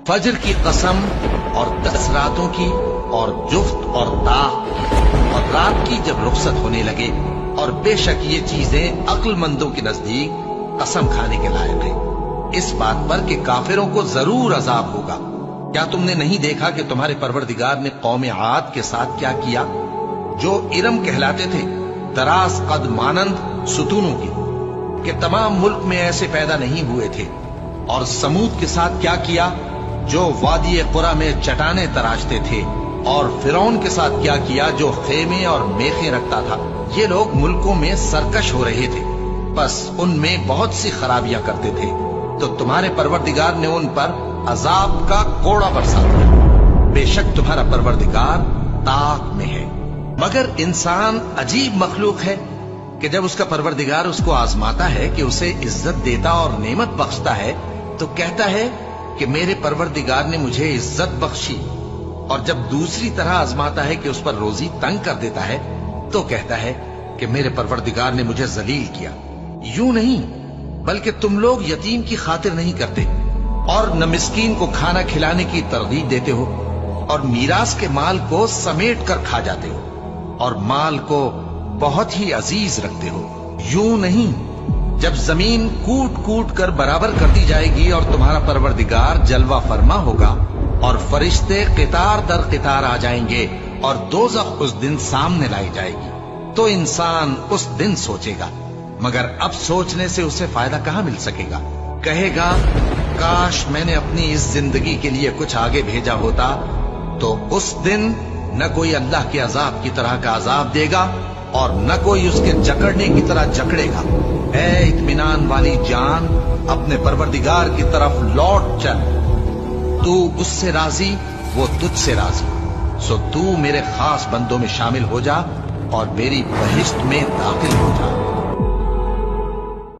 फजर की कसम और 10 रातों की और जुफ्त और ताह और रात की जब रुखसत होने लगे, और बेशक ये चीजें अक्लमंदों के नजदीक कसम खाने के लायक है, इस बात पर कि काफिरों को जरूर अजाब होगा। क्या तुमने नहीं देखा कि तुम्हारे परवरदिगार ने कौम आद के साथ क्या किया, जो इरम कहलाते थे, दराज कद मानंद सुतूनों की, कि तमाम मुल्क में ऐसे पैदा नहीं हुए थे। और समूद के साथ क्या किया, जो वादी कुरा में चटाने तराशते थे। और फिरौन के साथ क्या किया, जो खेमे और मेखे रखता था। ये लोग मुल्कों में सरकश हो रहे थे, बस उनमें बहुत सी खराबियां करते थे, तो तुम्हारे परवरदिगार ने उन पर अजाब का कोड़ा बरसा दिया। बेशक तुम्हारा परवरदिगार ताक में है। मगर इंसान अजीब मखलूक है कि जब उसका परवरदिगार उसको आजमाता है, कि उसे इज्जत देता और नेमत बख्शता है, तो कहता है कि मेरे परवरदिगार ने मुझे इज्जत बख्शी। और जब दूसरी तरह आजमाता है कि उस पर रोजी तंग कर देता है, तो कहता है कि मेरे परवरदिगार ने मुझे जलील किया। यूं नहीं, बल्कि तुम लोग यतीम की खातिर नहीं करते, और न मिस्कीन को खाना खिलाने की तरगीब देते हो, और मीरास के माल को समेट कर खा जाते हो, और माल को बहुत ही अजीज रखते हो। यूं नहीं, जब जमीन कूट कूट कर बराबर कर दी जाएगी और तुम्हारा परवरदिगार जलवा फरमा होगा, और फरिश्ते कितार दर कितार आ जाएंगे, और दोज़ख उस दिन सामने लाई जाएगी, तो इंसान उस दिन सोचेगा, मगर अब सोचने से उसे फायदा कहां मिल सकेगा। कहेगा, काश मैंने अपनी इस जिंदगी के लिए कुछ आगे भेजा होता, तो उस दिन न कोई अल्लाह के अजाब की तरह का अजाब देगा, और न कोई उसके जकड़ने की तरह जकड़ेगा। ऐ इत्मीनान वाली जान, अपने परवरदिगार की तरफ लौट चल। तू उससे राजी, वो तुझसे राजी। सो तू मेरे खास बंदों में शामिल हो जा और मेरी बहिश्त में दाखिल हो जा।